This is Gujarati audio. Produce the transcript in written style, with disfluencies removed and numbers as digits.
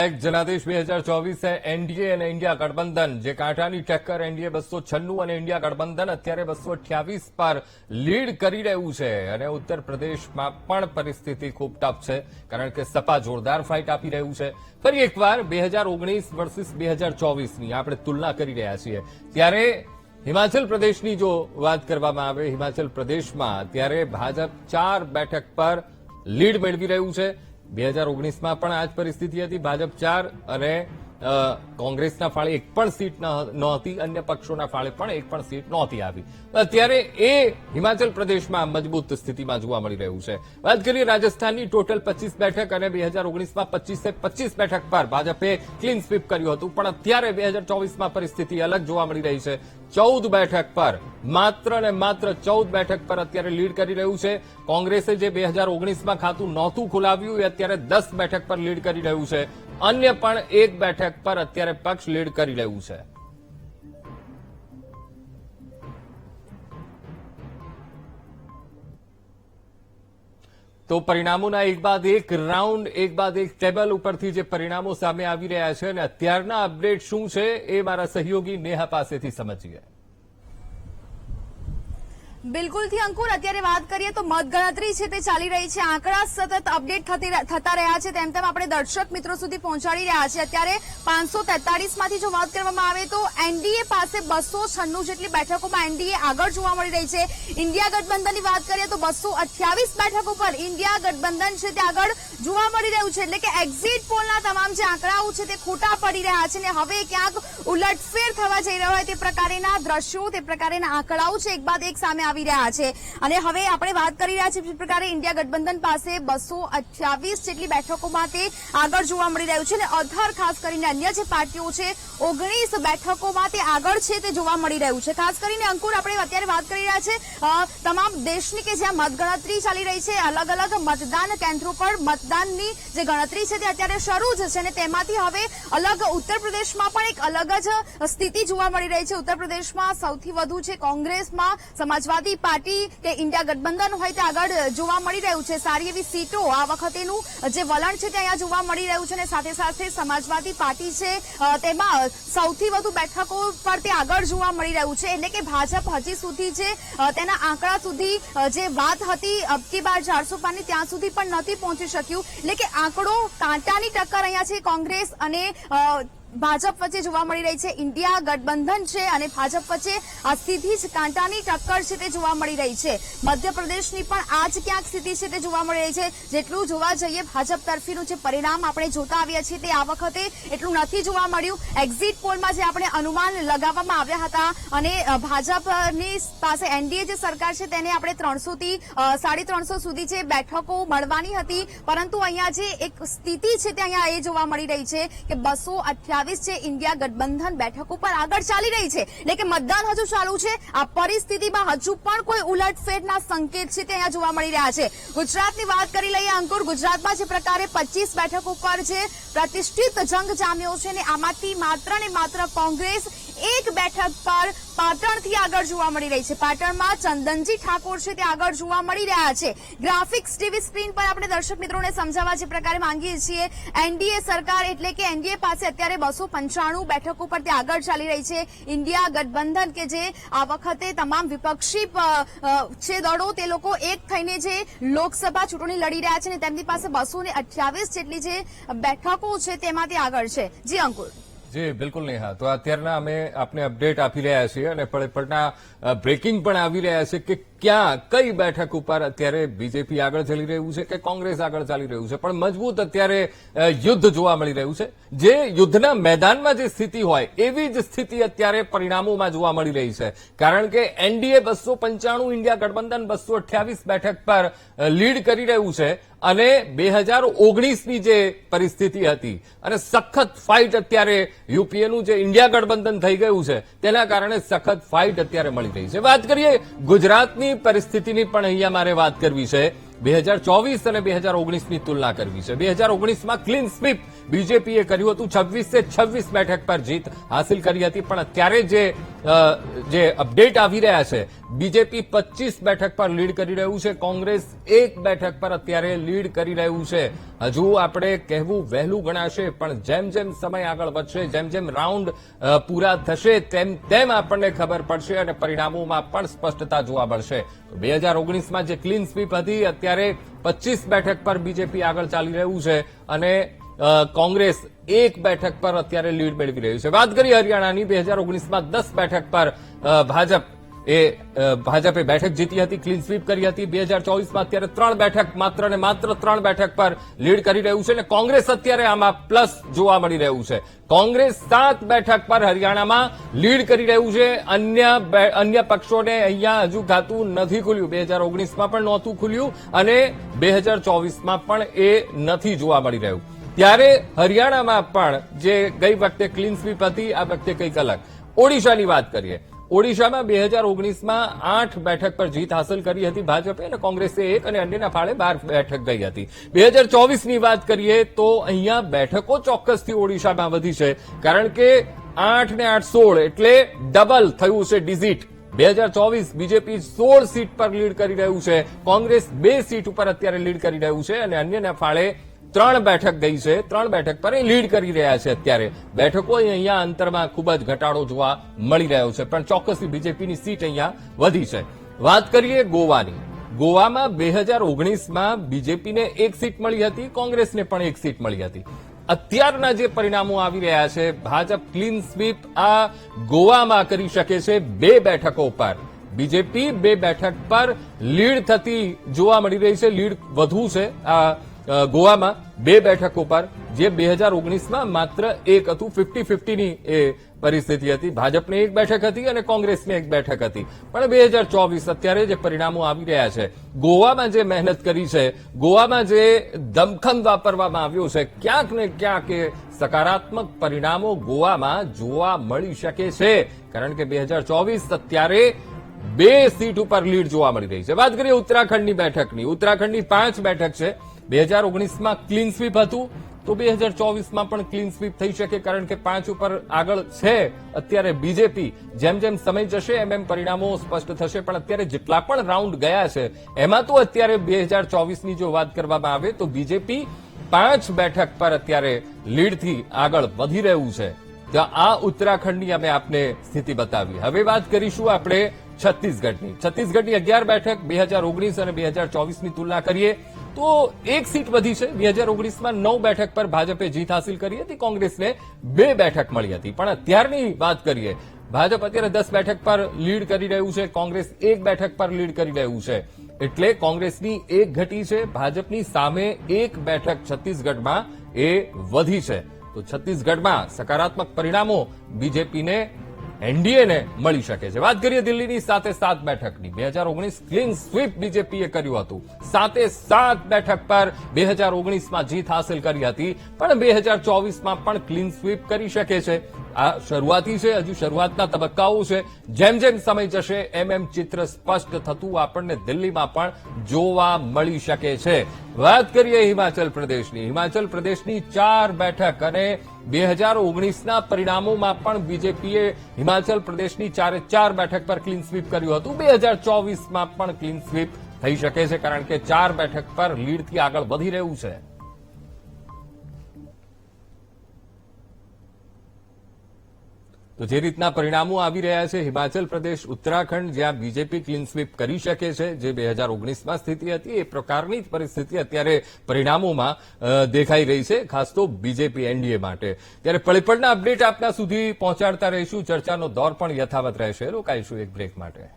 જનાદેશ 2024 है एनडीए અને इंडिया गठबंधन જે કાંટાની ટક્કર એનડીએ 296 અને इंडिया गठबंधन અત્યારે 228 પર લીડ કરી રહ્યું છે અને ઉત્તર પ્રદેશમાં પણ પરિસ્થિતિ ખૂબ ટફ છે કારણ કે સપા જોરદાર ફાઇટ આપી રહ્યું છે. ફરી એકવાર 2019 વર્સિસ 2024ની આપણે તુલના કરી રહ્યા છીએ. ત્યારે હિમાચલ પ્રદેશની જો વાત કરવામાં આવે, હિમાચલ પ્રદેશમાં અત્યારે ભાજપ 4 બેઠક પર લીડ મેળવી રહ્યું છે. 2019માં પણ આ જ પરિસ્થિતિ હતી. ભાજપ 4 અને કોંગ્રેસના ફાળે એક પણ સીટ નહોતી, અન્ય પક્ષોના ફાળે પણ એક પણ સીટ નહોતી આવી. અત્યારે એ હિમાચલ પ્રદેશમાં મજબૂત સ્થિતિમાં જોવા મળી રહ્યું છે. વાત કરીએ રાજસ્થાનની, ટોટલ 25 બેઠક અને 2019માં 25 બેઠક પર ભાજપે ક્લીન સ્વીપ કર્યું હતું, પણ અત્યારે 2024માં પરિસ્થિતિ અલગ જોવા મળી રહી છે. 14 બેઠક પર, માત્ર ને માત્ર 14 બેઠક પર અત્યારે લીડ કરી રહ્યું છે. કોંગ્રેસે જે 2019માં ખાતું નહોતું ખોલાવ્યું એ અત્યારે 10 બેઠક પર લીડ કરી રહ્યું છે. અન્ય પણ એક બેઠક પર અત્યારે પક્ષ લીડ કરી રહ્યું છે. તો પરિણામોના એક બાદ એક રાઉન્ડ, એક બાદ એક ટેબલ ઉપરથી જે પરિણામો સામે આવી રહ્યા છે અને અત્યારના અપડેટ શું છે એ મારા સહયોગી નેહા પાસેથી સમજીએ. બિલકુલથી અંકુર, અત્યારે વાત કરીએ તો મતગણતરી છે તે ચાલી રહી છે. આંકડા સતત અપડેટ થતા રહ્યા છે, તેમ તેમ આપણે દર્શક મિત્રો સુધી પહોંચાડી રહ્યા છે. અત્યારે 543 માંથી જો વાત કરવામાં આવે તો એનડીએ પાસે 296 જેટલી બેઠકોમાં એનડીએ આગળ જોવા મળી રહી છે. ઇન્ડિયા ગઠબંધનની વાત કરીએ તો 228 બેઠકો પર ઇન્ડિયા ગઠબંધન છે તે આગળ જોવા મળી રહ્યું છે. એટલે કે એક્ઝિટ પોલના તમામ જે આંકડાઓ છે તે ખોટા પડી રહ્યા છે અને હવે ક્યાંક ઉલટફેર થવા જઈ રહ્યો હોય તે પ્રકારના દ્રશ્યો, તે પ્રકારના આંકડાઓ છે એક બાદ એક સામે આવી રહ્યા છે. અને હવે આપણે વાત કરી રહ્યા છીએ જે પ્રકારે ઇન્ડિયા ગઠબંધન પાસે 228 જેટલી બેઠકોમાં તે આગળ જોવા મળી રહ્યું છે અને અધર ખાસ કરીને અન્ય જે પાર્ટીઓ છે 19 બેઠકોમાં તે આગળ છે તે જોવા મળી રહ્યું છે. ખાસ કરીને અંકુર, આપણે અત્યારે વાત કરી રહ્યા છે તમામ દેશની કે જ્યાં મતગણતરી ચાલી રહી છે. અલગ અલગ મતદાન કેન્દ્રો પર મતદાનની જે ગણતરી છે તે અત્યારે શરૂ જ છે અને તેમાંથી હવે અલગ ઉત્તર પ્રદેશમાં પણ એક અલગ જ સ્થિતિ જોવા મળી રહી છે. ઉત્તર પ્રદેશમાં સૌથી વધુ છે કોંગ્રેસમાં, સમાજવાદી પાર્ટી કે ઇન્ડિયા ગઠબંધન હોય તે આગળ જોવા મળી રહ્યું છે. સારી એવી સીટો આ વખતેનું જે વલણ છે તે અહીંયા જોવા મળી રહ્યું છે અને સાથે સાથે સમાજવાદી પાર્ટી છે તેમાં સૌથી વધુ બેઠકો પર તે આગળ જોવા મળી રહ્યું છે. એટલે કે ભાજપ હજી સુધી છે તેના આંકડા સુધી જે વાત હતી અબકી બાર 400 પારની ત્યાં સુધી પણ નથી પહોંચી શક્યું. એટલે કે આંકડો કાંટાની ટક્કર અહીંયા છે કોંગ્રેસ અને ભાજપ વચ્ચે જોવા મળી રહી છે. ઇન્ડિયા ગઠબંધન છે અને ભાજપ વચ્ચે આ સીધી જ કાંટાની ટક્કર છે તે જોવા મળી રહી છે. મધ્યપ્રદેશની પણ આ જ ક્યાંક સ્થિતિ છે તે જોવા મળી રહી છે. જેટલું જોવા જઈએ ભાજપ તરફીનું જે પરિણામ આપણે જોતા આવ્યા છીએ તે આ વખતે એટલું નથી જોવા મળ્યું. એક્ઝિટ પોલમાં જે આપણે અનુમાન લગાવવામાં આવ્યા હતા અને ભાજપની પાસે એનડીએ જે સરકાર છે તેને આપણે 300 થી 350 સુધી જે બેઠકો મળવાની હતી, પરંતુ અહીંયા જે એક સ્થિતિ છે તે અહીંયા એ જોવા મળી રહી છે કે 228 છે ઇન્ડિયા ગઠબંધન બેઠકો પર આગળ ચાલી રહી છે. એટલે કે મતદાન હજુ ચાલુ છે. આ પરિસ્થિતિમાં હજુ પણ કોઈ ઉલટફેરના સંકેત છે તે અહીંયા જોવા મળી રહ્યા છે. ગુજરાતની વાત કરી લઈએ અંકુર, ગુજરાતમાં જે પ્રકારે 25 બેઠકો પર જે પ્રતિષ્ઠિત જંગ જામ્યો છે અને આમાંથી માત્ર ને માત્ર કોંગ્રેસ એક બેઠક પર પાટણથી આગળ જોવા મળી રહી છે. પાટણમાં ચંદનજી ઠાકોર છે તે આગળ જોવા મળી રહ્યા છે. ગ્રાફિક્સ ટીવી સ્ક્રીન પર આપણે દર્શક મિત્રોને સમજાવવા જે પ્રકારે માંગીએ છીએ, એનડીએ સરકાર એટલે કે એનડીએ પાસે અત્યારે 295 બેઠકો પર તે આગળ ચાલી રહી છે. ઇન્ડિયા ગઠબંધન કે જે આ વખતે તમામ વિપક્ષી છે દળો તે લોકો એક થઈને જે લોકસભા ચૂંટણી લડી રહ્યા છે અને તેમની પાસે 228 જેટલી જે બેઠકો છે તેમાંથી આગળ છે. જી અંકુર. જી બિલકુલ નેહા, તો અત્યારના અમે આપને અપડેટ આપી રહ્યા છીએ અને પળના બ્રેકિંગ પણ આવી રહ્યા છે કે ક્યાં કઈ બેઠક ઉપર અત્યારે બીજેપી આગળ ચાલી રહ્યું છે કે કોંગ્રેસ આગળ ચાલી રહ્યું છે. પણ મજબૂત અત્યારે યુદ્ધ જોવા મળી રહ્યું છે. જે યુદ્ધના મેદાનમાં જે સ્થિતિ હોય એવી જ સ્થિતિ અત્યારે પરિણામોમાં જોવા મળી રહી છે. કારણ કે એનડીએ 295, ઇન્ડિયા ગઠબંધન 228 બેઠક પર લીડ કરી રહ્યું છે અને 2019ની જે પરિસ્થિતિ હતી અને સખત ફાઇટ અત્યારે યુપીએનું જે ઇન્ડિયા ગઠબંધન થઈ ગયું છે તેના કારણે સખત ફાઇટ અત્યારે મળી રહી છે. વાત કરીએ ગુજરાતની પરિસ્થિતિની પણ અહીંયા મારે વાત કરવી છે. 2024 અને 2019ની તુલના કરવી છે. 2019માં ક્લીન સ્વીપ બીજેપીએ કર્યું હતું, 26 બેઠક પર જીત હાંસિલ કરી હતી, પણ અત્યારે જે અપડેટ આવી રહ્યા છે, બીજેપી 25 બેઠક પર લીડ કરી રહ્યું છે, કોંગ્રેસ 1 બેઠક પર અત્યારે લીડ કરી રહ્યું છે. હજુ આપણે કહેવું વહેલું ગણાશે, પણ જેમ જેમ સમય આગળ વધશે, જેમ જેમ રાઉન્ડ પૂરા થશે, તેમ આપણને ખબર પડશે અને પરિણામોમાં પણ સ્પષ્ટતા જોવા મળશે. 2019માં જે ક્લીન સ્વીપ હતી, અત્યારે 25 બેઠક પર બીજેપી આગળ ચાલી રહ્યું છે અને કોંગ્રેસ 1 બેઠક પર અત્યારે લીડ મેળવી રહ્યું છે. વાત કરીએ હરિયાણાની, 2019માં 10 બેઠક પર ભાજપે બેઠક જીતી હતી, ક્લીન સ્વીપ કરી હતી. 2024માં અત્યારે 3 બેઠક, માત્ર ને માત્ર 3 બેઠક પર લીડ કરી રહ્યું છે અને કોંગ્રેસ અત્યારે આમાં પ્લસ જોવા મળી રહ્યું છે. કોંગ્રેસ 7 બેઠક પર હરિયાણામાં લીડ કરી રહ્યું છે. અન્ય પક્ષોને અહીંયા હજુ ખાતું નથી ખુલ્યું, 2019માં પણ નહોતું ખુલ્યું અને 2024માં પણ એ નથી જોવા મળી રહ્યું. ત્યારે હરિયાણામાં પણ જે ગઈ વખતે ક્લીન સ્વીપ હતી, આ વખતે કંઈક અલગ. ઓડિશાની વાત કરીએ. ઓડિશામાં 2019માં 8 બેઠક પર જીત હાંસલ કરી હતી ભાજપે અને કોંગ્રેસે 1 અને અન્યના ફાળે 12 બેઠક ગઈ હતી. 2024ની વાત કરીએ તો અહીંયા બેઠકો ચોક્કસથી ઓડિશામાં વધી છે, કારણ કે 8 ને 8 16 એટલે ડબલ થયું છે ડિઝિટ. 2024 બીજેપી 16 સીટ પર લીડ કરી રહ્યું છે, કોંગ્રેસ 2 સીટ ઉપર અત્યારે લીડ કરી રહ્યું છે અને અન્યના ફાળે 3 બેઠક ગઈ છે. 3 બેઠક પર એ લીડ કરી રહ્યા છે. અત્યારે બેઠકો અહીંયા અંતરમાં ખૂબ જ ઘટાડો જોવા મળી રહ્યો છે, પણ ચોક્કસથી બીજેપીની સીટ અહીંયા વધી છે. વાત કરીએ ગોવાની. ગોવામાં 2019માં બીજેપીને 1 સીટ મળી હતી, કોંગ્રેસને પણ 1 સીટ મળી હતી. અત્યારના જે પરિણામો આવી રહ્યા છે, ભાજપ ક્લીન સ્વીપ આ ગોવામાં કરી શકે છે 2 બેઠકો પર. બીજેપી 2 બેઠક પર લીડ થતી જોવા મળી રહી છે, લીડ વધુ છે ગોવામાં 2 બેઠકો પર, જે 2019માં માત્ર 1 હતું. 50-50ની એ પરિસ્થિતિ હતી. ભાજપને 1 બેઠક હતી અને કોંગ્રેસને 1 બેઠક હતી. પણ 2024 અત્યારે જે પરિણામો આવી રહ્યા છે, ગોવામાં જે મહેનત કરી છે, ગોવામાં જે દમખમ વાપરવામાં આવ્યો છે, ક્યાંક ને ક્યાંક એ સકારાત્મક પરિણામો ગોવામાં જોવા મળી શકે છે, કારણ કે 2024 અત્યારે 2 સીટ ઉપર લીડ જોવા મળી રહી છે. વાત કરીએ ઉત્તરાખંડની બેઠકની. ઉત્તરાખંડની 5 બેઠક છે. 2019માં ક્લીન સ્વીપ હતું, તો 2024માં પણ ક્લીન સ્વીપ થઈ શકે, કારણ કે 5 ઉપર આગળ છે અત્યારે બીજેપી. જેમ જેમ સમય જશે એમ પરિણામો સ્પષ્ટ થશે, પણ અત્યારે જેટલા પણ રાઉન્ડ ગયા છે એમાં તો અત્યારે 2024ની જો વાત કરવામાં આવે તો બીજેપી 5 બેઠક પર અત્યારે લીડથી આગળ વધી રહ્યું છે. આ ઉત્તરાખંડની અમે આપને સ્થિતિ બતાવી. હવે વાત કરીશું આપણે છત્તીસગઢની. છત્તીસગઢની 11 બેઠક 2019 અને 2024ની તુલના કરીએ તો 1 સીટ વધી છે. 2019માં 9 બેઠક પર ભાજપે જીત હાંસિલ કરી હતી, કોંગ્રેસને 2 બેઠક મળી હતી. પણ અત્યારની વાત કરીએ, ભાજપ અત્યારે 10 બેઠક પર લીડ કરી રહ્યું છે, કોંગ્રેસ 1 બેઠક પર લીડ કરી રહ્યું છે. એટલે કોંગ્રેસની 1 ઘટી છે, ભાજપની સામે 1 બેઠક છત્તીસગઢમાં એ વધી છે. તો છત્તીસગઢમાં સકારાત્મક પરિણામો બીજેપીને, એનડીએને મળી શકે છે. વાત કરીએ દિલ્હીની 7 બેઠકની. 2019 ક્લીન સ્વીપ બીજેપીએ કર્યું હતું. 7 બેઠક પર 2019માં જીત હાંસલ કરી હતી, પણ 2024માં પણ ક્લીન સ્વીપ કરી શકે છે. આ શરૂઆતી છે, હજુ શરૂઆતના તબક્કાઓ છે. જેમ જેમ સમય જશે એમ ચિત્ર સ્પષ્ટ થતું આપણને દિલ્હીમાં પણ જોવા મળી શકે છે. વાત કરીએ હિમાચલ પ્રદેશની. હિમાચલ પ્રદેશની 4 બેઠક અને 2019ના પરિણામોમાં પણ બીજેપીએ હિમાચલ પ્રદેશની 4 બેઠક પર ક્લીન સ્વીપ કર્યું હતું. 2024માં પણ ક્લીન સ્વીપ થઈ શકે છે, કારણ કે 4 બેઠક પર લીડથી આગળ વધી રહ્યું છે. તો જે રીતના પરિણામો આવી રહ્યા છે, હિમાચલ પ્રદેશ, ઉત્તરાખંડ, જ્યાં બીજેપી ક્લીન સ્વીપ કરી શકે છે, જે 2019માં સ્થિતિ હતી, એ પ્રકારની જ પરિસ્થિતિ અત્યારે પરિણામોમાં દેખાઈ રહી છે, ખાસ તો બીજેપી એનડીએ માટે. ત્યારે પળે પળના અપડેટ આપના સુધી પહોંચાડતા રહીશું. ચર્ચાનો દોર પણ યથાવત રહેશે. રોકાઈશું એક બ્રેક માટે.